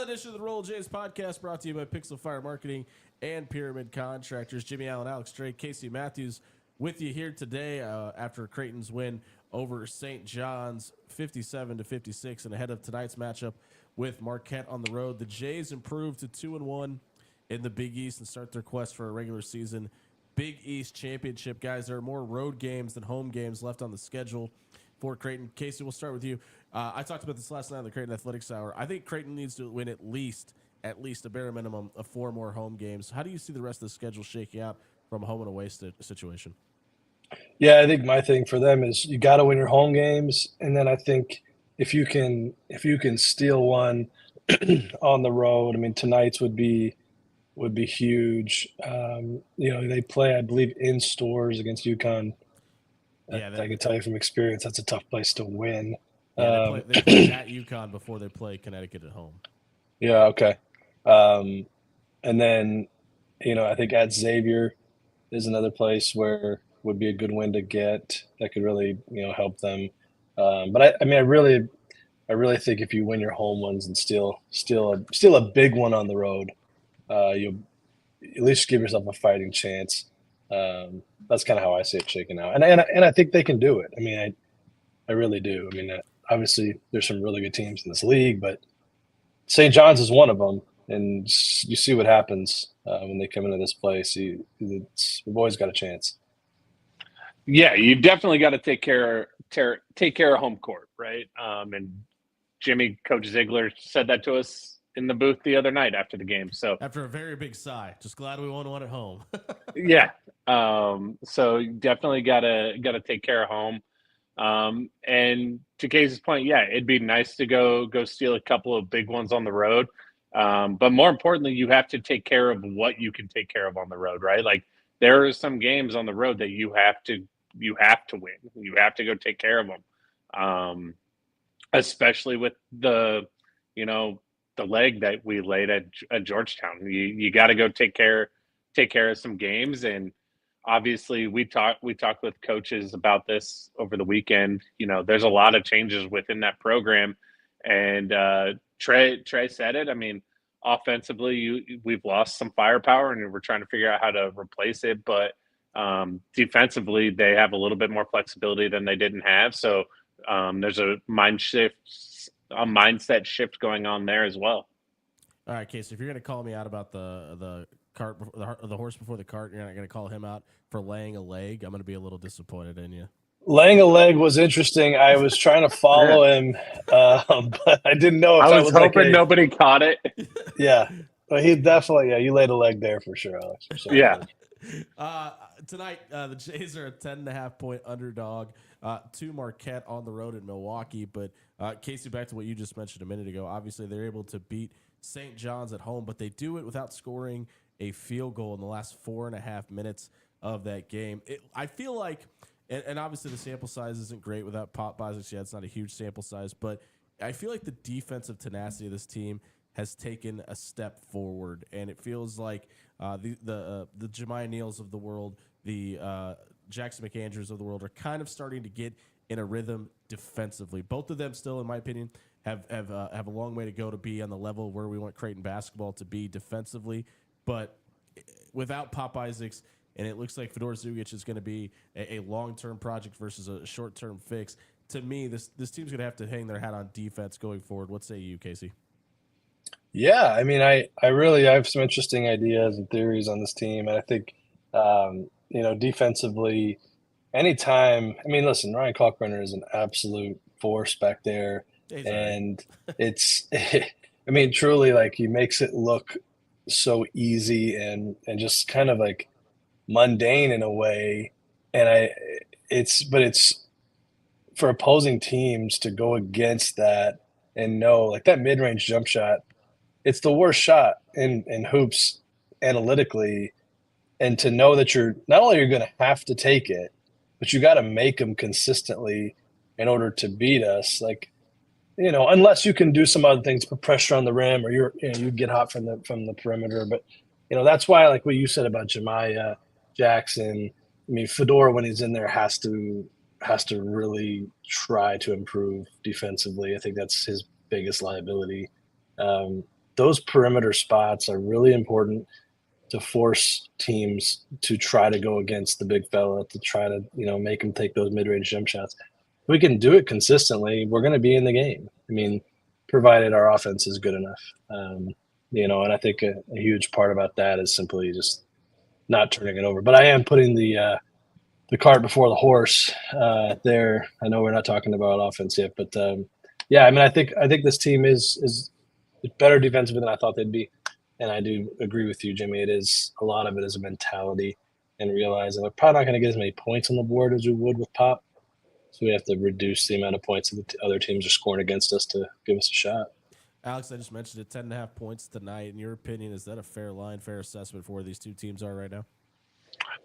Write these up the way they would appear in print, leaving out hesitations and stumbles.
Another edition of the Roll Jays podcast brought to you by Pixel Fire Marketing and Pyramid Contractors. Jimmie Allen, Alex Drake, Casey Matthews with you here today after Creighton's win over St. John's 57-56 and ahead of tonight's matchup with Marquette on the road. The Jays improved to 2-1 in the Big East and start their quest for a regular season Big East championship. Guys, there are more road games than home games left on the schedule for Creighton. Casey, we'll start with you. I talked about this last night on the Creighton Athletics Hour. I think Creighton needs to win at least a bare minimum of 4 more home games. How do you see the rest of the schedule shaking out from a home and away situation? Yeah, I think my thing for them is you got to win your home games, and then I think if you can steal one on the road, I mean tonight's would be huge. They play, I believe, in stores against UConn. Yeah, I can tell you from experience that's a tough place to win. Yeah, they play at UConn before they play Connecticut at home. Yeah, okay. And then, I think at Xavier is another place where would be a good win to get that could really, help them. But I really think if you win your home ones and still a big one on the road, you'll at least give yourself a fighting chance. That's kind of how I see it shaking out, and I think they can do it. I mean, I really do. I mean, obviously there's some really good teams in this league, but St. John's is one of them, and you see what happens when they come into this place. We've always got a chance. Yeah, you definitely got to take care of home court, right? And Jimmy, Coach Ziegler said that to us in the booth the other night after the game. So after a very big sigh, just glad we won one at home. Yeah. So you definitely gotta take care of home. And to Casey's point, yeah, it'd be nice to go steal a couple of big ones on the road. But more importantly, you have to take care of what you can take care of on the road, right? Like there are some games on the road that you have to win. You have to go take care of them. Especially with the leg that we laid at Georgetown. You got to go take care of some games. And obviously we talked with coaches about this over the weekend. There's a lot of changes within that program, and Trey said it. I mean, offensively, we've lost some firepower, and we're trying to figure out how to replace it. But defensively, they have a little bit more flexibility than they didn't have. So there's a mindset shift going on there as well. All right, Casey, if you're going to call me out about the horse before the cart, you're not going to call him out for laying a leg. I'm going to be a little disappointed in you. Laying a leg was interesting. I was trying to follow him, but I didn't know if I was hoping nobody caught it. Yeah, but he definitely, you laid a leg there for sure, Alex. For sure. Yeah. Tonight, the Jays are a 10.5-point underdog to Marquette on the road in Milwaukee. But Casey, back to what you just mentioned a minute ago. Obviously, they're able to beat St. John's at home, but they do it without scoring a field goal in the last 4.5 minutes of that game. I feel like, and obviously the sample size isn't great without Pop Bozich. Yeah, it's not a huge sample size, but I feel like the defensive tenacity of this team has taken a step forward, and it feels like the Jemiah Neals of the world, the Jackson McAndrews of the world are kind of starting to get in a rhythm defensively. Both of them still, in my opinion, have a long way to go to be on the level where we want Creighton basketball to be defensively. But without Pop Isaacs, and it looks like Fedor Zugic is going to be a long-term project versus a short-term fix. To me, this team's going to have to hang their hat on defense going forward. What say you, Casey? Yeah, I mean, I have some interesting ideas and theories on this team, and I think, defensively, anytime. I mean, listen, Ryan Kalkbrenner is an absolute force back there, and it's, I mean, truly, like he makes it look so easy and just kind of like mundane in a way, and it's for opposing teams to go against that and know like that mid-range jump shot. It's the worst shot in hoops analytically, and to know that you're going to have to take it, but you got to make them consistently in order to beat us. Like, unless you can do some other things, put pressure on the rim, or you get hot from the perimeter. But that's why, like what you said about Jemiah Jackson. I mean, Fedor when he's in there has to really try to improve defensively. I think that's his biggest liability. those perimeter spots are really important to force teams to try to go against the big fella, to try to, make them take those mid-range jump shots. If we can do it consistently, we're going to be in the game. I mean, provided our offense is good enough. And I think a huge part about that is simply just not turning it over. But I am putting the cart before the horse there. I know we're not talking about offense yet, but I think this team is better defensively than I thought they'd be. And I do agree with you, Jimmy. A lot of it is a mentality and realizing we're probably not going to get as many points on the board as we would with Pop. So we have to reduce the amount of points that the other teams are scoring against us to give us a shot. Alex, I just mentioned it, 10.5 points tonight. In your opinion, is that a fair line, fair assessment for where these two teams are right now?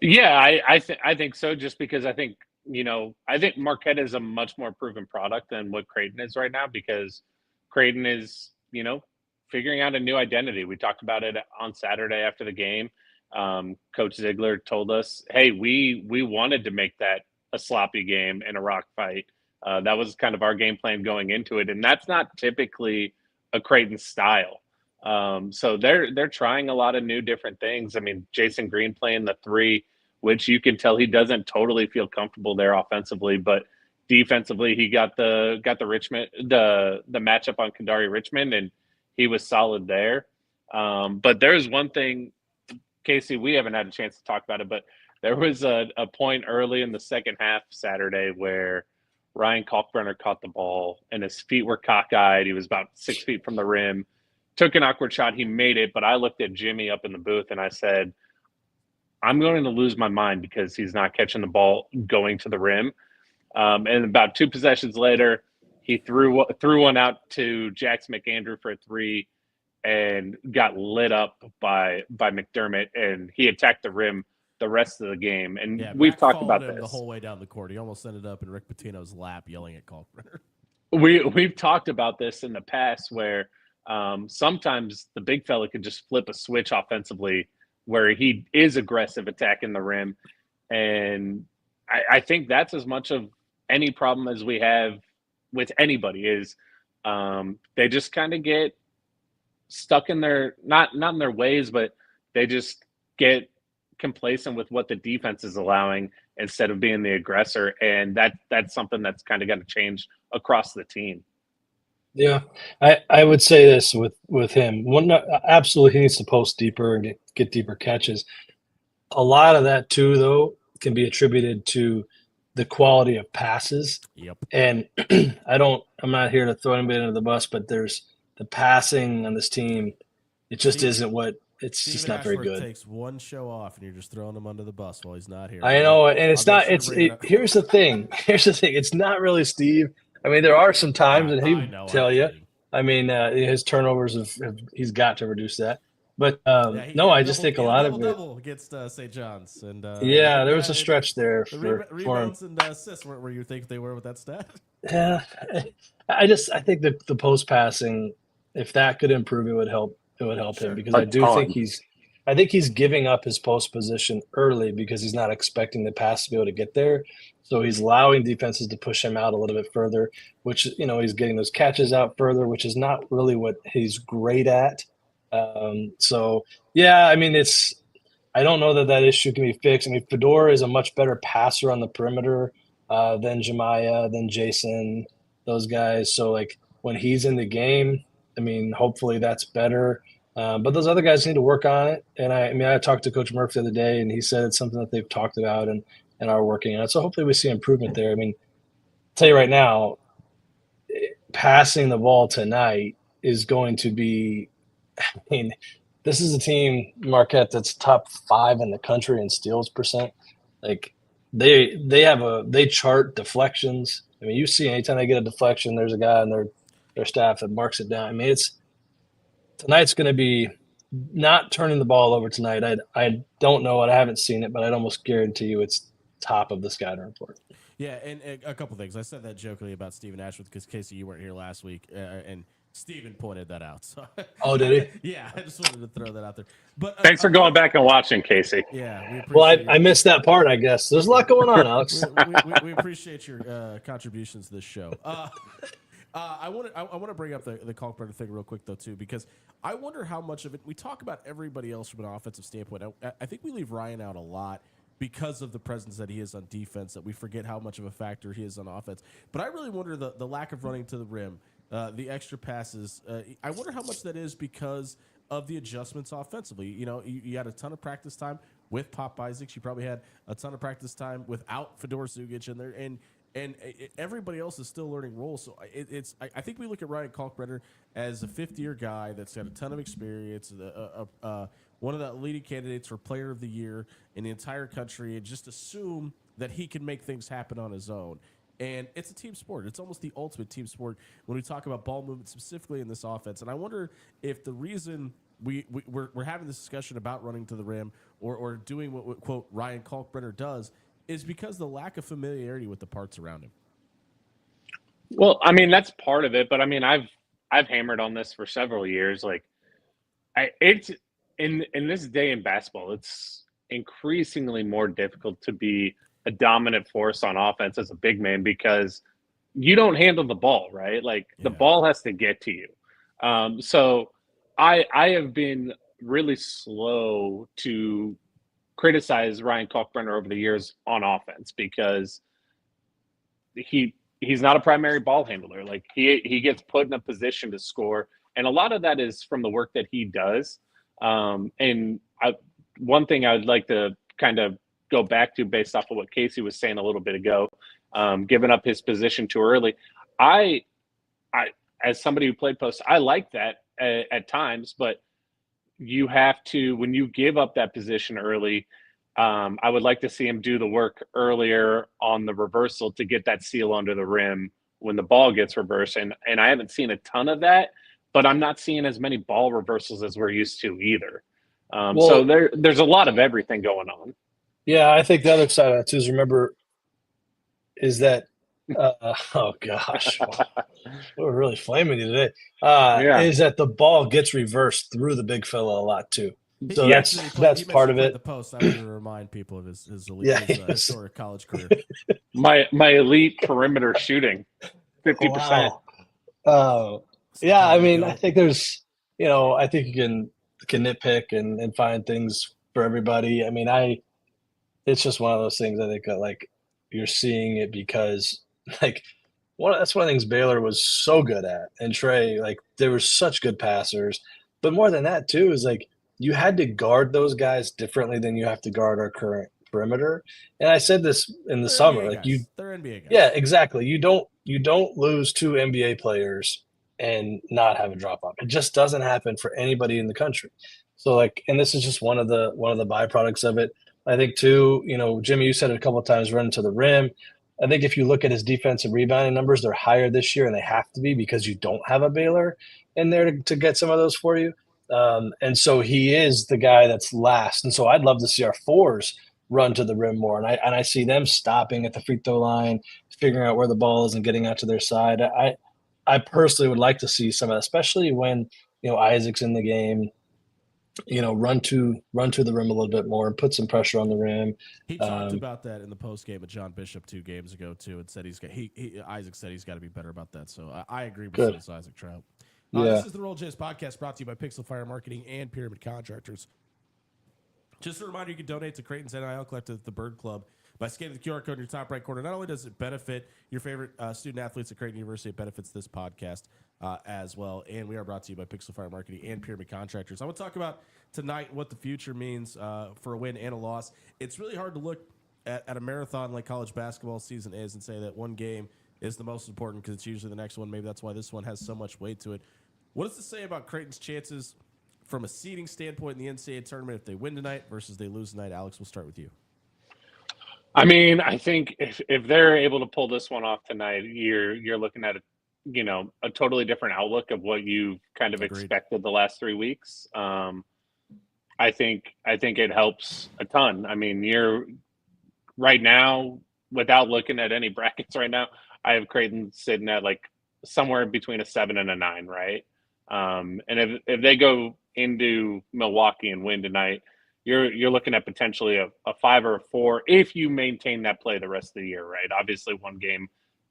Yeah, I think so. Just because I think Marquette is a much more proven product than what Creighton is right now, because Creighton is figuring out a new identity. We talked about it on Saturday after the game. Coach Ziegler told us, "Hey, we wanted to make that a sloppy game and a rock fight. That was kind of our game plan going into it, and that's not typically a Creighton style." So they're trying a lot of new different things. I mean, Jason Green playing the 3, which you can tell he doesn't totally feel comfortable there offensively, but defensively he got the Richmond the matchup on Kadari Richmond, and he was solid there. But there's one thing, Casey, we haven't had a chance to talk about it, but there was a point early in the second half Saturday where Ryan Kalkbrenner caught the ball and his feet were cockeyed. He was about 6 feet from the rim, took an awkward shot. He made it, but I looked at Jimmy up in the booth and I said, I'm going to lose my mind because he's not catching the ball going to the rim. And about 2 possessions later, he threw one out to Jax McAndrew for a 3 and got lit up by McDermott, and he attacked the rim the rest of the game. And we've talked about this the whole way down the court. He almost ended up in Rick Pitino's lap yelling at Kalkbrenner. We've talked about this in the past where sometimes the big fella could just flip a switch offensively where he is aggressive attacking the rim. And I think that's as much of any problem as we have with anybody is they just kind of get stuck in their not in their ways, but they just get complacent with what the defense is allowing instead of being the aggressor, and that's something that's kind of got to change across the team. Yeah, I would say this with him. Absolutely, he needs to post deeper and get deeper catches. A lot of that too, though, can be attributed to the quality of passes. Yep. And I'm not here to throw anybody under the bus, but there's the passing on this team. It just isn't what it's Steven just not Ashworth very good. Takes one show off, and you're just throwing him under the bus while he's not here. I know, and it's not. Here's the thing. It's not really Steve. I mean, there are some times, and he would tell you. I mean, his turnovers he's got to reduce that. But I just think a lot of it double against St. John's, and there was a stretch there for rebounds him. and assists where you think they were with that stat. Yeah, I think that the post passing, if that could improve, it would help. It would help him because I think he's giving up his post position early because he's not expecting the pass to be able to get there. So he's allowing defenses to push him out a little bit further, which he's getting those catches out further, which is not really what he's great at. I mean, I don't know that issue can be fixed. I mean, Fedor is a much better passer on the perimeter than Jemiah, than Jason, those guys. So like when he's in the game, I mean, hopefully that's better. But those other guys need to work on it. And I talked to Coach Murphy the other day, and he said it's something that they've talked about and are working on it. So hopefully we see improvement there. I mean, I'll tell you right now, passing the ball tonight is going to be – I mean, this is a team, Marquette, that's top 5 in the country in steals percent. Like they chart deflections. I mean, you see anytime they get a deflection, there's a guy on their staff that marks it down. I mean, tonight's going to be not turning the ball over tonight. I don't know it. I haven't seen it, but I'd almost guarantee you it's top of the scouting report. Yeah, and a couple things. I said that jokingly about Steven Ashworth because, Casey, you weren't here last week, and Steven pointed that out. So. Oh, did he? Yeah, I just wanted to throw that out there. But thanks for going back and watching, Casey. Yeah, I missed that part, I guess. There's a lot going on, Alex. we appreciate your contributions to this show. I want to bring up the Kalkbrenner thing real quick though too, because I wonder how much of it we talk about everybody else from an offensive standpoint. I think we leave Ryan out a lot because of the presence that he is on defense, that we forget how much of a factor he is on offense. But I really wonder the lack of running to the rim, the extra passes. I wonder how much that is because of the adjustments offensively. You know, you had a ton of practice time with Pop Isaacs. You probably had a ton of practice time without Fedor Zugic in there, and everybody else is still learning roles. So I think we look at Ryan Kalkbrenner as a fifth-year guy that's got a ton of experience, one of the leading candidates for Player of the Year in the entire country, and just assume that he can make things happen on his own. And it's a team sport. It's almost the ultimate team sport when we talk about ball movement, specifically in this offense. And I wonder if the reason we're having this discussion about running to the rim or doing what quote Ryan Kalkbrenner does is because of the lack of familiarity with the parts around him. Well, I mean, that's part of it, but I mean, I've hammered on this for several years. Like, it's in this day in basketball, it's increasingly more difficult to be a dominant force on offense as a big man because you don't handle the ball, right? Like the ball has to get to you. So I have been really slow to criticize Ryan Kalkbrenner over the years on offense because he's not a primary ball handler. Like he gets put in a position to score, and a lot of that is from the work that he does. And one thing I would like to kind of go back to based off of what Casey was saying a little bit ago, giving up his position too early. I as somebody who played post, I like that at times, but you have to, when you give up that position early, I would like to see him do the work earlier on the reversal to get that seal under the rim when the ball gets reversed. And I haven't seen a ton of that, but I'm not seeing as many ball reversals as we're used to either. So there's a lot of everything going on. Yeah, I think the other side of that too is that oh gosh, we're really flaming you today. Is that the ball gets reversed through the big fella a lot too. So that's part of it. The post, I would remind people of his elite, historic college career. My elite perimeter shooting, 50%. Wow. Yeah, I mean, I think there's, I think you can nitpick and find things for everybody. I mean, it's just one of those things. I think that like you're seeing it because like that's one of the things Baylor was so good at, and Trey, like they were such good passers. But more than that too is like you had to guard those guys differently than you have to guard our current perimeter. And I said this in the summer, NBA like guys. They're NBA guys. Yeah, exactly. You don't lose two NBA players and not have a drop off. It just doesn't happen for anybody in the country. So like, and this is just one of the byproducts of it. I think too, Jimmy, you said it a couple of times, running to the rim. I think if you look at his defensive rebounding numbers, they're higher this year, and they have to be because you don't have a Baylor in there to get some of those for you. And so he is the guy that's last. And so I'd love to see our fours run to the rim more. And I see them stopping at the free throw line, figuring out where the ball is and getting out to their side. I personally would like to see some of that, especially when, Isaac's in the game, run to the rim a little bit more and put some pressure on the rim. He talked about that in the post game with John Bishop 2 games ago too, and said Isaac said he's got to be better about that. So I agree with this Isaac Trout. This is the Roll Jays podcast brought to you by Pixel Fire Marketing and Pyramid Contractors. Just a reminder, you can donate to Creighton's NIL Collective, the Bird Club, by scanning the QR code in your top right corner. Not only does it benefit your favorite student athletes at Creighton University, it benefits this podcast as well. And we are brought to you by Pixel Fire Marketing and Pyramid Contractors. I want to talk about tonight what the future means for a win and a loss. It's really hard to look at a marathon like college basketball season is and say that one game is the most important because it's usually the next one. Maybe that's why this one has so much weight to it. What does this say about Creighton's chances from a seeding standpoint in the NCAA tournament if they win tonight versus they lose tonight? Alex, we'll start with you. I mean, I think if they're able to pull this one off tonight, you're looking at a totally different outlook of what you've kind of expected the last 3 weeks. I think it helps a ton. I mean, you're right now, without looking at any brackets right now, I have Creighton sitting at like somewhere between a 7 and a 9, right? And if they go into Milwaukee and win tonight, you're looking at potentially a 5 or a 4 if you maintain that play the rest of the year, right? Obviously, one game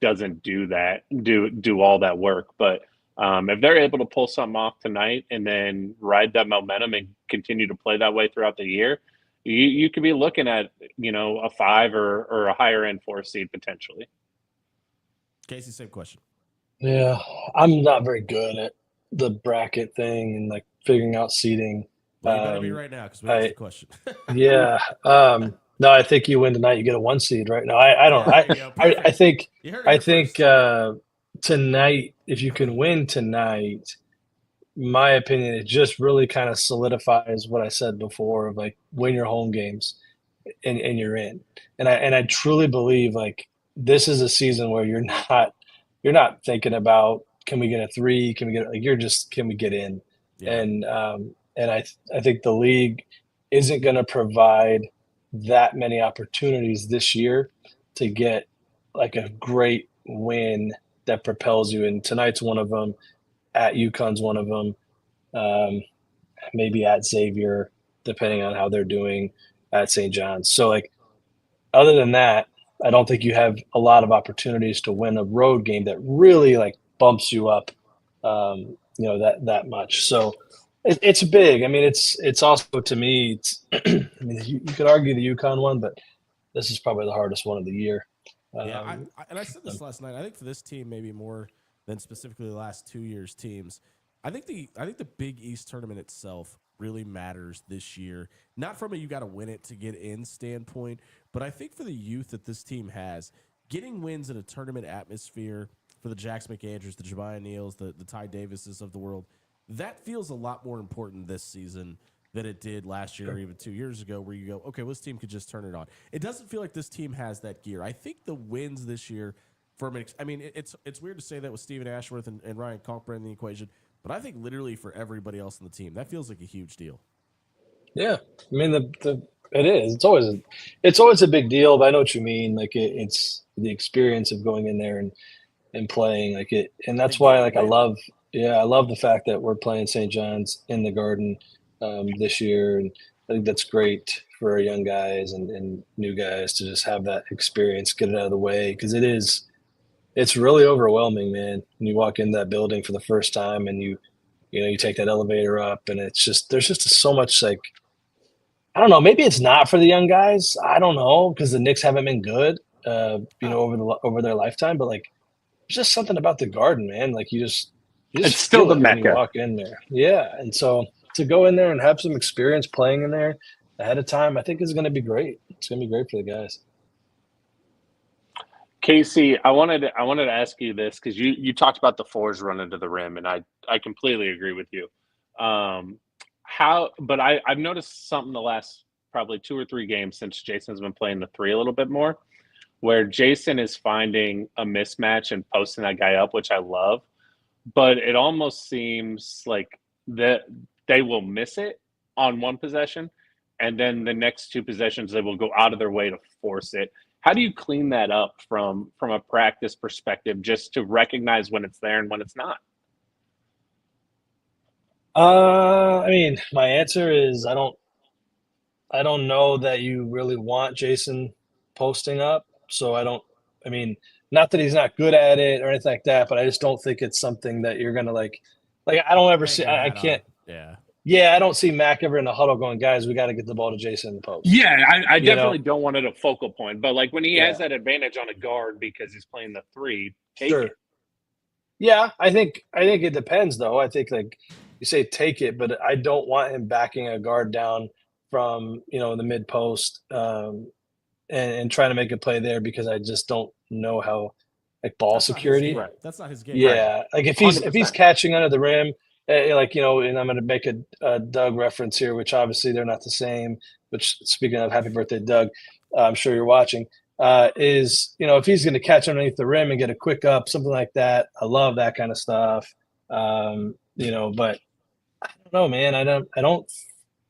doesn't do all that work. But if they're able to pull something off tonight and then ride that momentum and continue to play that way throughout the year, you could be looking at, a 5 or a higher end 4 seed potentially. Casey, same question. Yeah, I'm not very good at the bracket thing and like figuring out seeding. Well, you better be right now because we asked the question. Yeah. No, I think you win tonight. You get a 1 seed, right? No, I don't. I think tonight, if you can win tonight, my opinion, it just really kind of solidifies what I said before of like win your home games and you're in. And I truly believe like this is a season where you're not thinking about can we get a 3? Can we get like you're just can we get in? Yeah. And I think the league isn't going to provide that many opportunities this year to get like a great win that propels you. And tonight's one of them. At UConn's one of them. Maybe at Xavier, depending on how they're doing at St. John's. So like, other than that, I don't think you have a lot of opportunities to win a road game that really like bumps you up, that much. So it's big. I mean, it's also to me, I mean, you could argue the UConn one, but this is probably the hardest one of the year. Yeah, I said this last night. I think for this team, maybe more than specifically the last 2 years' teams. I think the Big East tournament itself really matters this year. Not from a you got to win it to get in standpoint, but I think for the youth that this team has, getting wins in a tournament atmosphere for the Jax McAndrews, the Jemiah Neals, the Ty Davises of the world, that feels a lot more important this season than it did last year or even 2 years ago, where you go, okay, well, this team could just turn it on. It doesn't feel like this team has that gear. I think the wins this year it's weird to say that with Stephen Ashworth and Ryan Kalkbrenner in the equation, but I think literally for everybody else on the team, that feels like a huge deal. Yeah, I mean it is. It's always a big deal. But I know what you mean. Like it's the experience of going in there and playing like it, and that's why like I love the fact that we're playing St. John's in the Garden this year, and I think that's great for our young guys and new guys to just have that experience, get it out of the way because it's really overwhelming, man. When you walk in that building for the first time and you take that elevator up and there's just so much like, I don't know, maybe it's not for the young guys. I don't know because the Knicks haven't been good, over their lifetime, but like there's just something about the Garden, man. Like you just it's still the Mecca when you walk in there. Yeah. And so to go in there and have some experience playing in there ahead of time, I think is going to be great. It's going to be great for the guys. Casey, I wanted to ask you this because you talked about the 4s running to the rim, and I completely agree with you. But I've noticed something the last probably 2 or 3 games since Jason's been playing the 3 a little bit more, where Jason is finding a mismatch and posting that guy up, which I love. But it almost seems like that they will miss it on one possession, and then the next 2 possessions they will go out of their way to force it. How do you clean that up from a practice perspective, just to recognize when it's there and when it's not? I mean, my answer is I don't know that you really want Jason posting up. So I mean, not that he's not good at it or anything like that, but I just don't think it's something that you're going to like I don't ever see, I can't. Yeah, I don't see Mac ever in the huddle going, guys, we got to get the ball to Jason in the post. Yeah, I definitely don't want it a focal point, but like when he has that advantage on a guard because he's playing the 3, take it. Yeah, I think it depends though. I think like you say take it, but I don't want him backing a guard down from the mid post and trying to make a play there because I just don't know how like ball security. Right. That's not his game. Yeah, right. Like if he's catching under the rim. And I'm going to make a Doug reference here, which obviously they're not the same. Which, speaking of, happy birthday, Doug! I'm sure you're watching. Is if he's going to catch underneath the rim and get a quick up, something like that. I love that kind of stuff. But I don't know, man. I don't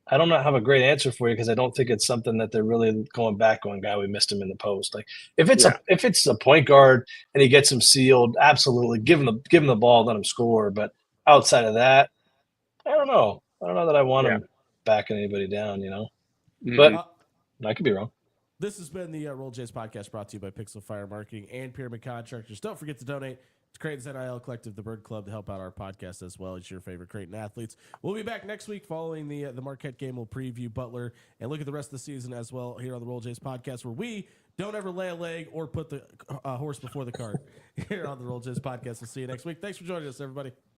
have a great answer for you because I don't think it's something that they're really going back on. Guy, we missed him in the post. Like if it's a point guard and he gets him sealed, absolutely give him the ball, let him score. But outside of that, I don't know. I don't know that I want him backing anybody down, But I could be wrong. This has been the Roll Jays podcast brought to you by Pixel Fire Marketing and Pyramid Contractors. Don't forget to donate to Creighton's NIL Collective, the Bird Club, to help out our podcast as well as your favorite Creighton athletes. We'll be back next week following the Marquette game. We'll preview Butler and look at the rest of the season as well here on the Roll Jays podcast, where we don't ever lay a leg or put the horse before the cart here on the Roll Jays podcast. We'll see you next week. Thanks for joining us, everybody.